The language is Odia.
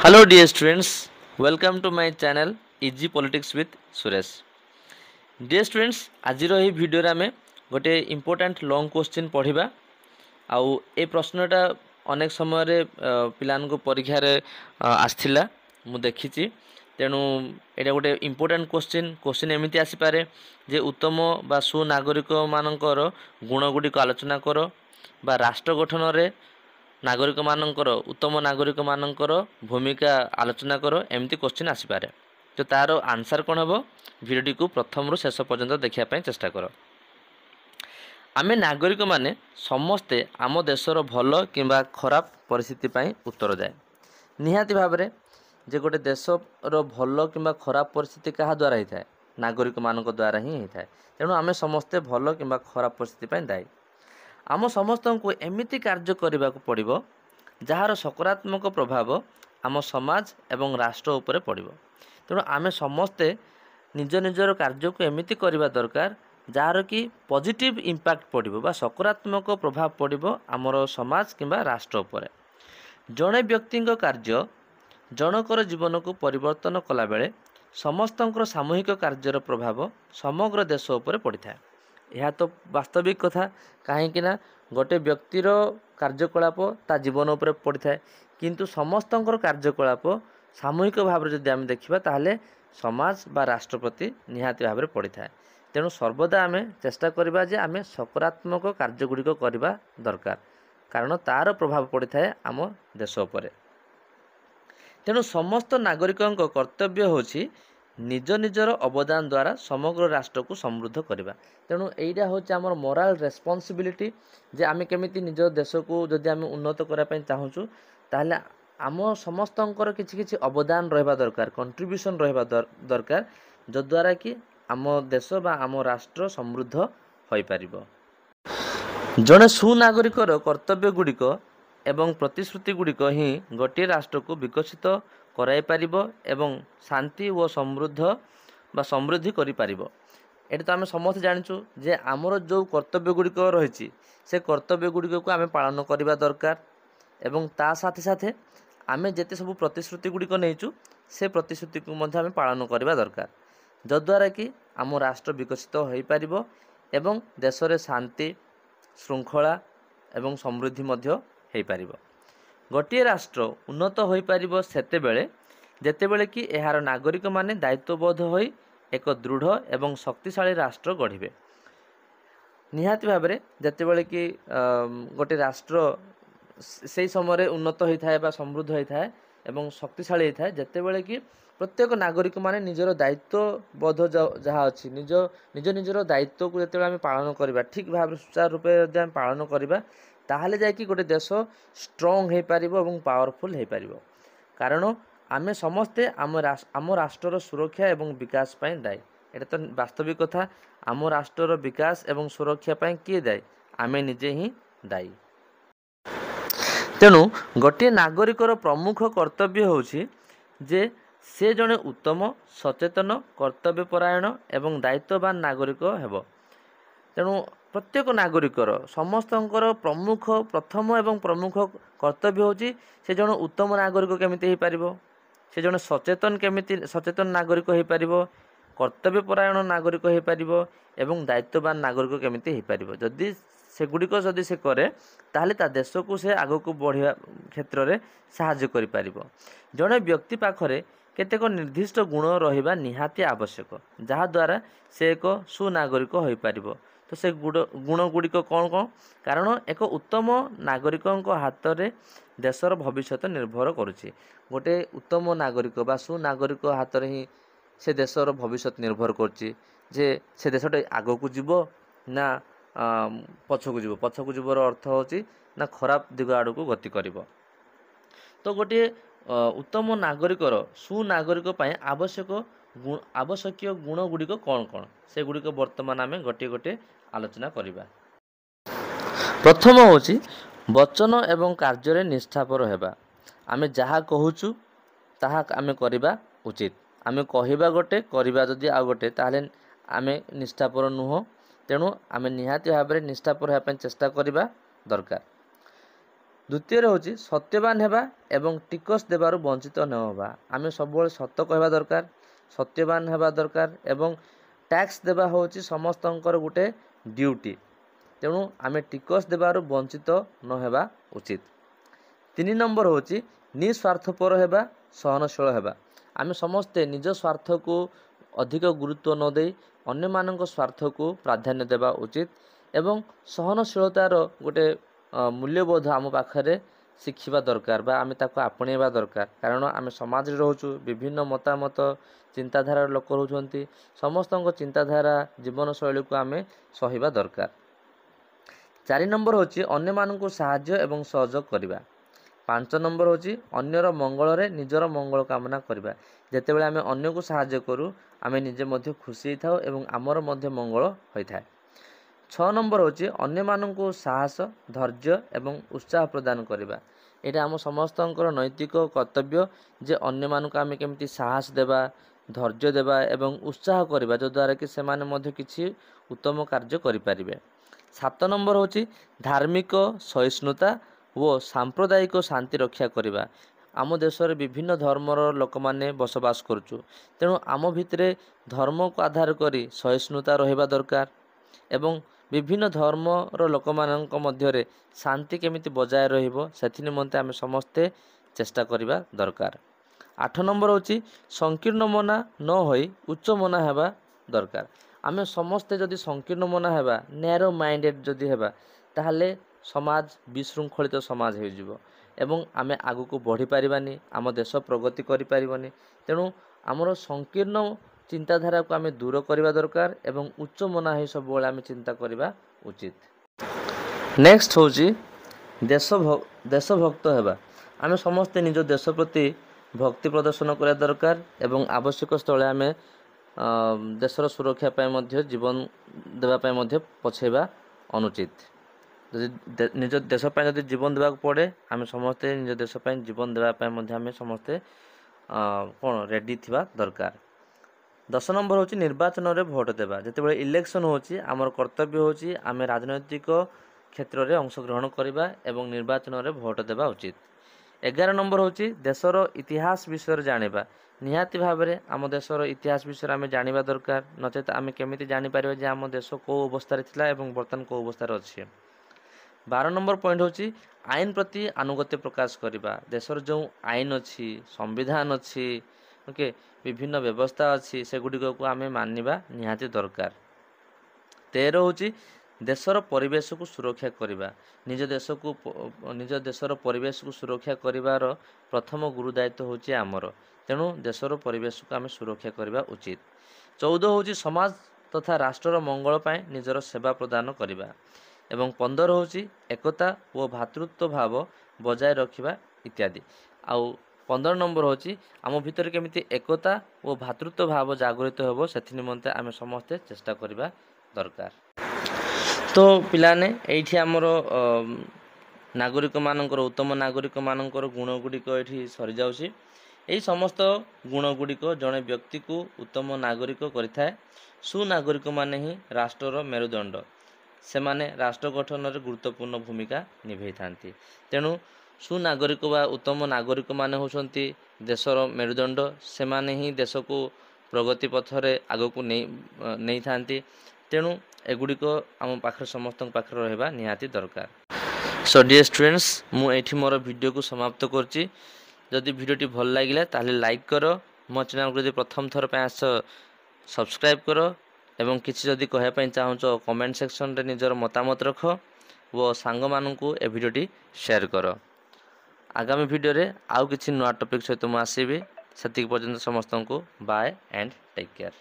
Hello dear students, welcome to my channel Easy Politics with Suresh. Dear students, ଆଜିର ଏହି ଭିଡ଼ିଓରେ ଆମେ ଗୋଟେ ଇମ୍ପୋର୍ଟାଣ୍ଟ ଲଙ୍ଗ କ୍ୱେଶ୍ଚିନ୍ ପଢ଼ିବା। ଆଉ ଏ ପ୍ରଶ୍ନଟା ଅନେକ ସମୟରେ ପିଲାମାନଙ୍କୁ ପରୀକ୍ଷାରେ ଆସିଥିଲା, ମୁଁ ଦେଖିଛି। ତେଣୁ ଏଇଟା ଗୋଟେ ଇମ୍ପୋର୍ଟାଣ୍ଟ କ୍ୱେଶ୍ଚିନ୍ ଏମିତି ଆସିପାରେ ଯେ ଉତ୍ତମ ବା ସୁନାଗରିକମାନଙ୍କର ଗୁଣଗୁଡ଼ିକ ଆଲୋଚନା କର ବା ରାଷ୍ଟ୍ର ଗଠନରେ ନାଗରିକମାନଙ୍କର ଉତ୍ତମ ନାଗରିକମାନଙ୍କର ଭୂମିକା ଆଲୋଚନା କର, ଏମିତି କ୍ୱେଶ୍ଚିନ୍ ଆସିପାରେ। ତ ତାର ଆନ୍ସର୍ କ'ଣ ହେବ? ଭିଡ଼ିଓଟିକୁ ପ୍ରଥମରୁ ଶେଷ ପର୍ଯ୍ୟନ୍ତ ଦେଖିବା ପାଇଁ ଚେଷ୍ଟା କର। ଆମେ ନାଗରିକମାନେ ସମସ୍ତେ ଆମ ଦେଶର ଭଲ କିମ୍ବା ଖରାପ ପରିସ୍ଥିତି ପାଇଁ ଉତ୍ତରଦାୟୀ। ନିହାତି ଭାବରେ ଯେ ଗୋଟେ ଦେଶର ଭଲ କିମ୍ବା ଖରାପ ପରିସ୍ଥିତି କାହା ଦ୍ୱାରା ହେଇଥାଏ? ନାଗରିକମାନଙ୍କ ଦ୍ୱାରା ହିଁ ହେଇଥାଏ। ତେଣୁ ଆମେ ସମସ୍ତେ ଭଲ କିମ୍ବା ଖରାପ ପରିସ୍ଥିତି ପାଇଁ ଦାୟୀ। ଆମ ସମସ୍ତଙ୍କୁ ଏମିତି କାର୍ଯ୍ୟ କରିବାକୁ ପଡ଼ିବ ଯାହାର ସକାରାତ୍ମକ ପ୍ରଭାବ ଆମ ସମାଜ ଏବଂ ରାଷ୍ଟ୍ର ଉପରେ ପଡ଼ିବ। ତେଣୁ ଆମେ ସମସ୍ତେ ନିଜ ନିଜର କାର୍ଯ୍ୟକୁ ଏମିତି କରିବା ଦରକାର ଯାହାର କି ପଜିଟିଭ୍ ଇମ୍ପାକ୍ଟ ପଡ଼ିବ ବା ସକାରାତ୍ମକ ପ୍ରଭାବ ପଡ଼ିବ ଆମର ସମାଜ କିମ୍ବା ରାଷ୍ଟ୍ର ଉପରେ। ଜଣେ ବ୍ୟକ୍ତିଙ୍କ କାର୍ଯ୍ୟ ଜଣକର ଜୀବନକୁ ପରିବର୍ତ୍ତନ କଲାବେଳେ ସମସ୍ତଙ୍କର ସାମୂହିକ କାର୍ଯ୍ୟର ପ୍ରଭାବ ସମଗ୍ର ଦେଶ ଉପରେ ପଡ଼ିଥାଏ। ଏହା ତ ବାସ୍ତବିକ କଥା, କାହିଁକି ନା ଗୋଟେ ବ୍ୟକ୍ତିର କାର୍ଯ୍ୟକଳାପ ତା ଜୀବନ ଉପରେ ପଡ଼ିଥାଏ, କିନ୍ତୁ ସମସ୍ତଙ୍କର କାର୍ଯ୍ୟକଳାପ ସାମୂହିକ ଭାବରେ ଯଦି ଆମେ ଦେଖିବା ତାହେଲେ ସମାଜ ବା ରାଷ୍ଟ୍ର ପ୍ରତି ନିହାତି ଭାବରେ ପଡ଼ିଥାଏ। ତେଣୁ ସର୍ବଦା ଆମେ ଚେଷ୍ଟା କରିବା ଯେ ଆମେ ସକାରାତ୍ମକ କାର୍ଯ୍ୟଗୁଡ଼ିକ କରିବା ଦରକାର, କାରଣ ତା'ର ପ୍ରଭାବ ପଡ଼ିଥାଏ ଆମ ଦେଶ ଉପରେ। ତେଣୁ ସମସ୍ତ ନାଗରିକଙ୍କ କର୍ତ୍ତବ୍ୟ ହେଉଛି ନିଜ ନିଜର ଅବଦାନ ଦ୍ୱାରା ସମଗ୍ର ରାଷ୍ଟ୍ରକୁ ସମୃଦ୍ଧ କରିବା। ତେଣୁ ଏଇଟା ହେଉଛି ଆମର ମୋରାଲ ରେସ୍ପନ୍ସିବିଲିଟି ଯେ ଆମେ କେମିତି ନିଜ ଦେଶକୁ ଯଦି ଆମେ ଉନ୍ନତ କରିବା ପାଇଁ ଚାହୁଁଛୁ ତାହେଲେ ଆମ ସମସ୍ତଙ୍କର କିଛି କିଛି ଅବଦାନ ରହିବା ଦରକାର, କଣ୍ଟ୍ରିବ୍ୟୁସନ୍ ରହିବା ଦରକାର, ଯଦ୍ୱାରା କି ଆମ ଦେଶ ବା ଆମ ରାଷ୍ଟ୍ର ସମୃଦ୍ଧ ହୋଇପାରିବ। ଜଣେ ସୁନାଗରିକର କର୍ତ୍ତବ୍ୟ ଗୁଡ଼ିକ ଏବଂ ପ୍ରତିଶ୍ରୁତି ଗୁଡ଼ିକ ହିଁ ଗୋଟିଏ ରାଷ୍ଟ୍ରକୁ ବିକଶିତ କରାଇ ପାରିବ ଏବଂ ଶାନ୍ତି ଓ ସମୃଦ୍ଧି କରିପାରିବ। ଏଠି ତ ଆମେ ସମସ୍ତେ ଜାଣିଛୁ ଯେ ଆମର ଯେଉଁ କର୍ତ୍ତବ୍ୟ ଗୁଡ଼ିକ ରହିଛି ସେ କର୍ତ୍ତବ୍ୟ ଗୁଡ଼ିକକୁ ଆମେ ପାଳନ କରିବା ଦରକାର ଏବଂ ତା ସାଥେ ସାଥେ ଆମେ ଯେତେ ସବୁ ପ୍ରତିଶ୍ରୁତି ଗୁଡ଼ିକ ନେଇଛୁ ସେ ପ୍ରତିଶ୍ରୁତିକୁ ମଧ୍ୟ ଆମେ ପାଳନ କରିବା ଦରକାର, ଯଦ୍ୱାରା କି ଆମ ରାଷ୍ଟ୍ର ବିକଶିତ ହୋଇପାରିବ ଏବଂ ଦେଶରେ ଶାନ୍ତି ଶୃଙ୍ଖଳା ଏବଂ ସମୃଦ୍ଧି ମଧ୍ୟ ହୋଇପାରିବ। ଗୋଟିଏ ରାଷ୍ଟ୍ର ଉନ୍ନତ ହୋଇପାରିବ ସେତେବେଳେ ଯେତେବେଳେ କି ଏହାର ନାଗରିକମାନେ ଦାୟିତ୍ୱବୋଧ ହୋଇ ଏକ ଦୃଢ଼ ଏବଂ ଶକ୍ତିଶାଳୀ ରାଷ୍ଟ୍ର ଗଢ଼ିବେ। ନିହାତି ଭାବରେ ଯେତେବେଳେ କି ଗୋଟେ ରାଷ୍ଟ୍ର ସେହି ସମୟରେ ଉନ୍ନତ ହୋଇଥାଏ ବା ସମୃଦ୍ଧ ହୋଇଥାଏ ଏବଂ ଶକ୍ତିଶାଳୀ ହୋଇଥାଏ ଯେତେବେଳେ କି ପ୍ରତ୍ୟେକ ନାଗରିକମାନେ ନିଜର ଦାୟିତ୍ୱବୋଧ ଯାହା ଅଛି ନିଜର ଦାୟିତ୍ୱକୁ ଯେତେବେଳେ ଆମେ ପାଳନ କରିବା, ଠିକ୍ ଭାବରେ ସୁଚାରୁ ରୂପେ ଯଦି ଆମେ ପାଳନ କରିବା ତାହେଲେ ଯାଇକି ଗୋଟେ ଦେଶ ଷ୍ଟ୍ରଙ୍ଗ ହୋଇପାରିବ ଏବଂ ପାୱାରଫୁଲ୍ ହୋଇପାରିବ। କାରଣ ଆମେ ସମସ୍ତେ ଆମ ରାଷ୍ଟ୍ରର ସୁରକ୍ଷା ଏବଂ ବିକାଶ ପାଇଁ ଦାୟୀ। ଏଇଟା ତ ବାସ୍ତବିକ କଥା। ଆମ ରାଷ୍ଟ୍ରର ବିକାଶ ଏବଂ ସୁରକ୍ଷା ପାଇଁ କିଏ ଦାୟୀ? ଆମେ ନିଜେ ହିଁ ଦାୟୀ। ତେଣୁ ଗୋଟିଏ ନାଗରିକର ପ୍ରମୁଖ କର୍ତ୍ତବ୍ୟ ହେଉଛି ଯେ ସେ ଜଣେ ଉତ୍ତମ, ସଚେତନ, କର୍ତ୍ତବ୍ୟପରାୟଣ ଏବଂ ଦାୟିତ୍ୱବାନ ନାଗରିକ ହେବ। ତେଣୁ ପ୍ରତ୍ୟେକ ନାଗରିକର ସମସ୍ତଙ୍କର ପ୍ରଥମ ଏବଂ ପ୍ରମୁଖ କର୍ତ୍ତବ୍ୟ ହେଉଛି ସେ ଜଣେ ଉତ୍ତମ ନାଗରିକ କେମିତି ହୋଇପାରିବ, ସେ ଜଣେ ସଚେତନ ନାଗରିକ ହୋଇପାରିବ, କର୍ତ୍ତବ୍ୟପରାୟଣ ନାଗରିକ ହୋଇପାରିବ ଏବଂ ଦାୟିତ୍ୱବାନ ନାଗରିକ କେମିତି ହୋଇପାରିବ। ସେଗୁଡ଼ିକ ଯଦି ସେ କରେ ତାହେଲେ ତା ଦେଶକୁ ସେ ଆଗକୁ ବଢ଼ିବା କ୍ଷେତ୍ରରେ ସାହାଯ୍ୟ କରିପାରିବ। ଜଣେ ବ୍ୟକ୍ତି ପାଖରେ କେତେକ ନିର୍ଦ୍ଦିଷ୍ଟ ଗୁଣ ରହିବା ନିହାତି ଆବଶ୍ୟକ, ଯାହାଦ୍ୱାରା ସେ ଏକ ସୁନାଗରିକ ହୋଇପାରିବ। ତ ସେ ଗୁଣ ଗୁଡ଼ିକ କ'ଣ? କାରଣ ଏକ ଉତ୍ତମ ନାଗରିକଙ୍କ ହାତରେ ଦେଶର ଭବିଷ୍ୟତ ନିର୍ଭର କରୁଛି। ଗୋଟେ ଉତ୍ତମ ନାଗରିକ ବା ସୁନାଗରିକ ହାତରେ ହିଁ ସେ ଦେଶର ଭବିଷ୍ୟତ ନିର୍ଭର କରୁଛି ଯେ ସେ ଦେଶଟା ଆଗକୁ ଯିବ ନା ପଛକୁ ଯିବ। ପଛକୁ ଯିବାର ଅର୍ଥ ହେଉଛି ନା ଖରାପ ଦିଗ ଆଡ଼କୁ ଗତି କରିବ। ତ ଗୋଟିଏ ଉତ୍ତମ ନାଗରିକର ସୁନାଗରିକ ପାଇଁ ଆବଶ୍ୟକୀୟ ଗୁଣ ଗୁଡ଼ିକ କ'ଣ? ସେଗୁଡ଼ିକ ବର୍ତ୍ତମାନ ଆମେ ଗୋଟିଏ ଆଲୋଚନା କରିବା। ପ୍ରଥମ ହେଉଛି ବଚନ ଏବଂ କାର୍ଯ୍ୟରେ ନିଷ୍ଠାପର ହେବା। ଆମେ ଯାହା କହୁଛୁ ତାହା ଆମେ କରିବା ଉଚିତ। ଆମେ କହିବା ଗୋଟେ, କରିବା ଯଦି ଆଉ ଗୋଟେ, ତାହେଲେ ଆମେ ନିଷ୍ଠାପର ନୁହଁ। ତେଣୁ ଆମେ ନିହାତି ଭାବରେ ନିଷ୍ଠାପର ହେବା ପାଇଁ ଚେଷ୍ଟା କରିବା ଦରକାର। द्वितीय होची सत्यवान हेबा एवं टिकस देबारु वंचित न होबा आमे सबବେଳେ सत्य कहबा दरकार सत्यवान हेबा दरकार एवं टैक्स देबा होची समस्तंकर गुटे ड्यूटी तेणु आमे टिकस देबारु वंचित न हेबा उचित। 3 नंबर होची निस्वार्थपर हेबा सहनशील हेबा आमे समस्ते निज स्वार्थ को अधिक गुरुत्व न दे अन्य मानक स्वार्थ को प्राधान्य देबा उचित एवं सहनशीलतार गोटे मूल्यबोध आम पाखरे शिखिबा दरकार बा आमे ताको आपणेबा दरकार कारण आमे समाज रे रहउछु विभिन्न मतामत चिंताधारा लोक रहउछंती समस्तक चिंताधारा जीवन शैली को आमे सहिबा दरकार। 4 नंबर होची अन्य मानक सहाय्य एवं सहयोग करबा। 5 नंबर होची अन्यर मंगल रे निजर मंगल कामना करबा जेते बेले आमे अन्य को सहाय्य करू आमे निजे मध्य खुशी थाउ एवं आमर मध्य मंगल होई थाए। 6 नंबर होची अन्य मानक साहस धैर्य एवं उत्साह प्रदान करबा एटा आम समस्तंकर नैतिक कर्तव्य जे अन्य मानक आमे केमती साहस देबा धैर्य देबा एवं उत्साह करबा जो द्वारा कि से माने मध्य किछि उत्तम कार्य करि परिबे। 7 नंबर होची धार्मिक सहिष्णुता वो सांप्रदायिक शांति रक्षा करबा आम देश रे विभिन्न धर्मर लोक माने बसवास करछु तेणु आम भितरे धर्म को आधार करी सहिष्णुता रहिबा दरकार एवं विभिन्न धर्मर लोक मानक मध्य रे शांति केमिति बजाय रहिबो सेथि निमंते आमे समस्ते चेष्टा करिबा दरकार। 8 नंबर होची संकीर्ण मना न होई उच्च मना हेबा दरकार आमे समस्ते जदि संकीर्ण मना हेबा नैरो माइंडेड जदि हेबा ताहले समाज विशृंखलित समाज हो जिवो एवं आमे आगु को बढ़ी पारिबानी आम देश प्रगति करि पारिबानी तेणु आमर संकीर्ण चिंताधारा को आमे दूर करबा दरकार एवं उच्च मना हे सब बेले आमे चिंता करबा उचित। नेक्स्ट होची देशभक्त हेबा आमे समस्ते निज देश प्रति भक्ति प्रदर्शन करा दरकार एवं आवश्यक स्थले आमे देशर सुरक्षा पाए मध्य जीवन देबा पाए मध्य पछेबा अनुचित निज देश पाए जदि जीवन देबा पड़े आमे समस्ते निज देश पाए जीवन देबा पाए मध्य आमे समस्ते कोन रेडी थिबा दरकार। 10 नंबर होची निर्वाचन रे भोट देबा जेते बेले इलेक्शन होची हमर कर्तव्य होची आमे राजनैतिक क्षेत्र रे अंशग्रहण करबा एवं निर्वाचन रे भोट देबा उचित। 11 नंबर होची देशर इतिहास विषय जानिबा निहाती भाबरे आम देशर इतिहास विषय आमे जानिबा दरकार नचेत आमे केमिति जानि पारिबा जे आम देश को अवस्था रे थिला एवं वर्तमान को अवस्था रे अछि। 12 नंबर पॉइंट होची आईन प्रति अनुगत्य प्रकाश करबा देशर जो आईन अछि संविधान अछि ओके विभिन्न व्यवस्था अच्छी से गुडिक को आमे मानिबा निहाती दरकार। 13 होची देशर परिवेश को सुरक्षा करबा निज देशर परिवेश को सुरक्षा करिवार प्रथम गुरु दायित्व होची आमर तेणु देशर परिवेश को आमे सुरक्षा करबा उचित। 14 होची समाज तथा राष्ट्रर मंगल पाए निजर सेवा प्रदान करबा एवं 15 होची एकता व भातृत्व भाव बजाय रखिबा इत्यादि आउ 15 नंबर होची आम भितर केमिति एकता और भातृत्व भाव जागृत होबो सेथि निमंते आमे समस्ते चेष्टा करबा दरकार। तो पिलाने एठी हमर नागरिक मानकर उत्तम नागरिक मानकर गुण गुडिक एठी सरी जाउसी एही समस्त गुण गुडिक जने व्यक्ति को उत्तम नागरिक करिथाय सुनागरिक माने ही राष्ट्रर मेरुदंड से माने राष्ट्र गठन रे गुरुत्वपूर्ण भूमिका निभै थांती तेणु सुनागरिक वा उत्तम नागरिक माने होछंती देशर मेरुदंड से माने ही देश को प्रगति पथरे आग को नहीं थांती तेणु एगुड़िक आम पाखरे समस्त पाखरे रहबा निहाती दरकार। सो डियर स्टूडेंट्स मु एठी मोर वीडियो को समाप्त करची जदि वीडियोटी भल लागिला ताले लाइक करो मो चैनल को जदि प्रथम थर पे आस सब्सक्राइब करो एवं किछि जदि कहया पई चाहूचो कमेंट सेक्शन रे निजर मतामत रख वो सांग माननकु ए वीडियोटी शेयर करो। आगामी वीडियो रे आउ किछि नया टॉपिक सहित मु आसीबी सेतिक पर्यंत समस्त को बाय एंड टेक केयर।